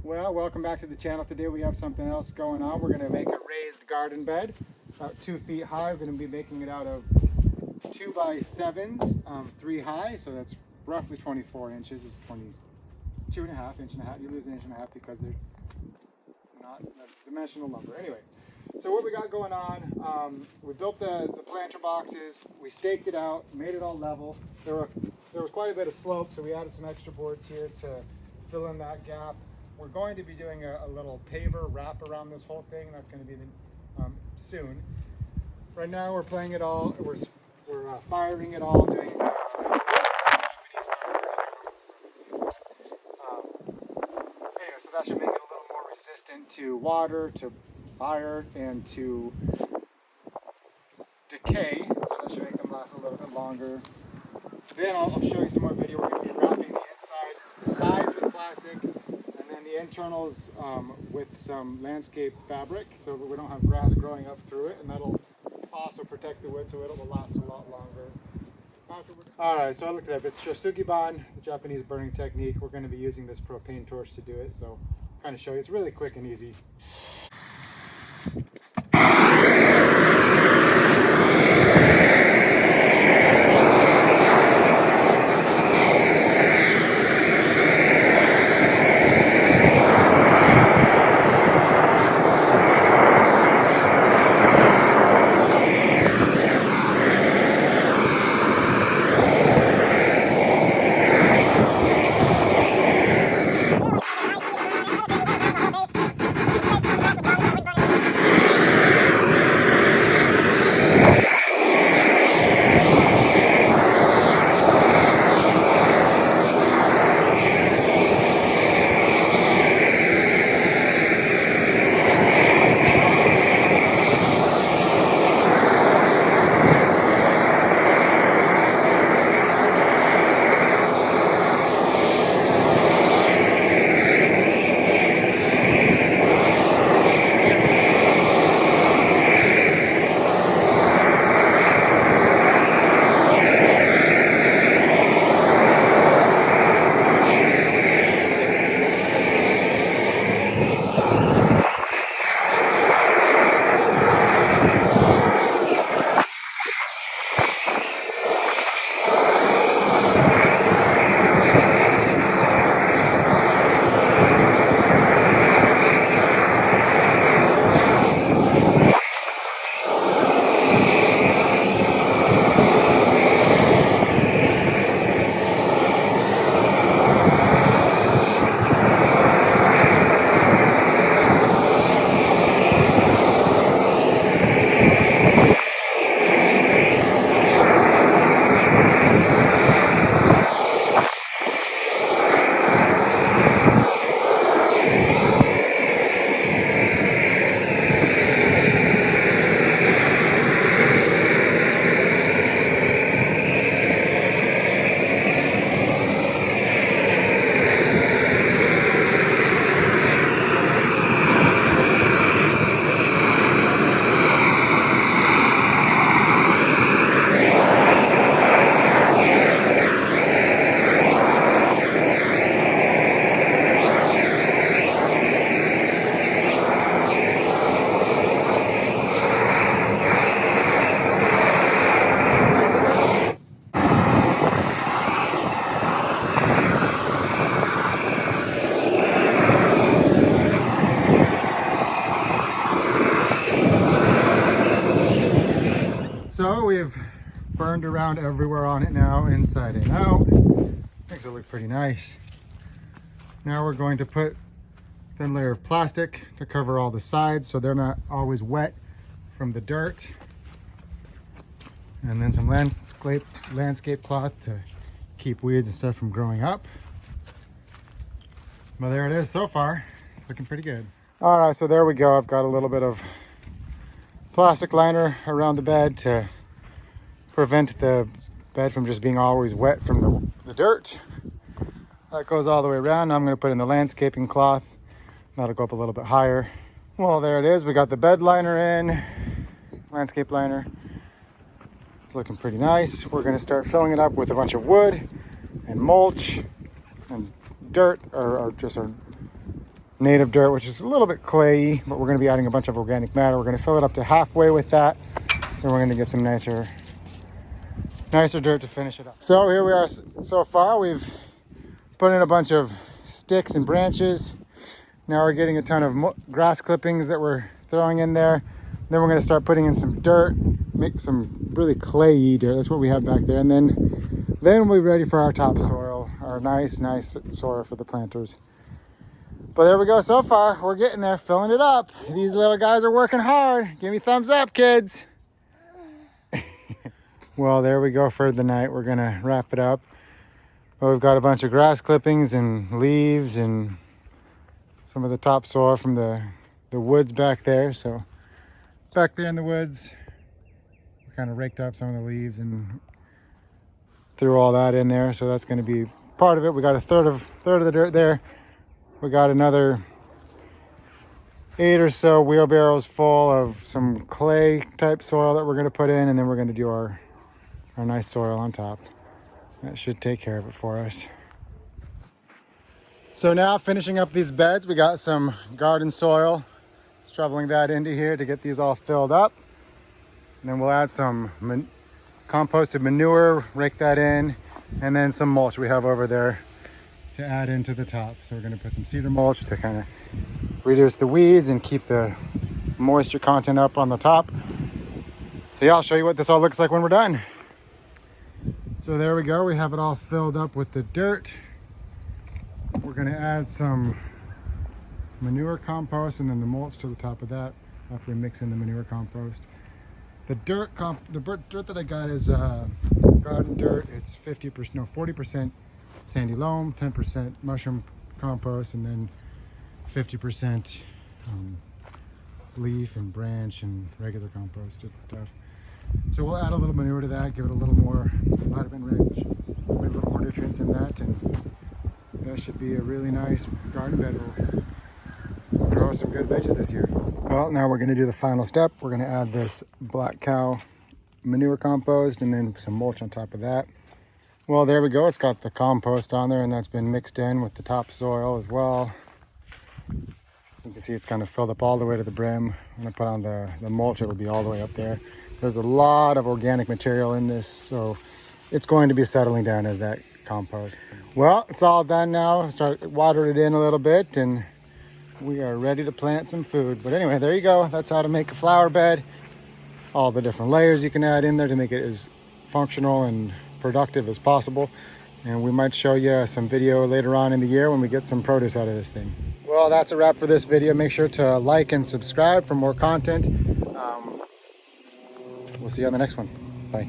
Well, welcome back to the channel. Today we have something else going on. We're going to make a raised garden bed about 2 feet high. We're going to be making it out of 2x7s, 3 high, so that's roughly 24 inches. It's 22 and a half, inch and a half. You lose an inch and a half because they're not dimensional lumber. Anyway, so what we got going on, we built the planter boxes, we staked it out, made it all level. There was quite a bit of slope, so we added some extra boards here to fill in that gap. We're going to be doing a little paver wrap around this whole thing. That's going to be soon. Right now we're playing it all. We're firing it all, doing anyway, so that should make it a little more resistant to water, to fire, and to decay. So that should make them last a little bit longer. Then I'll show you some more video. We're going to be wrapping the inside, the sides with plastic, and then the internals with some landscape fabric, so we don't have grass growing up through it, and that'll also protect the wood so it will last a lot longer. Alright, so I looked it up. It's Shou Sugi Ban, the Japanese burning technique. We're going to be using this propane torch to do it, so I'll kind of show you. It's really quick and easy. So we've burned around everywhere on it now, inside and out. Makes it look pretty nice. Now we're going to put a thin layer of plastic to cover all the sides so they're not always wet from the dirt. And then some landscape cloth to keep weeds and stuff from growing up. But there it is so far. It's looking pretty good. All right, so there we go. I've got a little bit of plastic liner around the bed to prevent the bed from just being always wet from the dirt. That goes all the way around. Now I'm going to put in the landscaping cloth. That'll go up a little bit higher. Well, there it is. We got the bed liner in, landscape liner. It's looking pretty nice. We're going to start filling it up with a bunch of wood and mulch and dirt, or just our native dirt, which is a little bit clayey, but we're going to be adding a bunch of organic matter. We're going to fill it up to halfway with that. Then we're going to get some nicer dirt to finish it up. So here we are so far. We've put in a bunch of sticks and branches. Now we're getting a ton of grass clippings that we're throwing in there. Then we're going to start putting in some dirt, make some really clayey dirt. That's what we have back there. And then we'll be ready for our topsoil, our nice soil for the planters. But there we go so far. We're getting there, filling it up. These little guys are working hard. Give me thumbs up, kids. Well, there we go for the night. We're going to wrap it up. Well, we've got a bunch of grass clippings and leaves and some of the topsoil from the woods back there. So back there in the woods, we kind of raked up some of the leaves and threw all that in there. So that's going to be part of it. We got a third of the dirt there. We got another 8 or so wheelbarrows full of some clay type soil that we're going to put in, and then we're going to do our nice soil on top. That should take care of it for us. So now finishing up these beds, we got some garden soil, shoveling that into here to get these all filled up. And then we'll add some composted manure, rake that in, and then some mulch we have over there to add into the top. So we're going to put some cedar mulch to kind of reduce the weeds and keep the moisture content up on the top. So yeah, I'll show you what this all looks like when we're done. So there we go. We have it all filled up with the dirt. We're going to add some manure compost and then the mulch to the top of that after we mix in the manure compost. The dirt that I got is garden dirt. It's 40% sandy loam, 10% mushroom compost, and then 50% leaf and branch and regular composted stuff. So we'll add a little manure to that, give it a little more vitamin rich, a little more nutrients in that, and that should be a really nice garden bed. We'll grow some good veggies this year. Well, now we're going to do the final step. We're going to add this black cow manure compost and then some mulch on top of that. Well, there we go. It's got the compost on there, and that's been mixed in with the topsoil as well. You can see it's kind of filled up all the way to the brim. When I put on the mulch, it'll be all the way up there. There's a lot of organic material in this, so it's going to be settling down as that compost. Well, it's all done now. Start watering it in a little bit, and we are ready to plant some food. But anyway, there you go. That's how to make a flower bed. All the different layers you can add in there to make it as functional and productive as possible. And we might show you some video later on in the year when we get some produce out of this thing. Well, that's a wrap for this video. Make sure to like and subscribe for more content. We'll see you on the next one. Bye.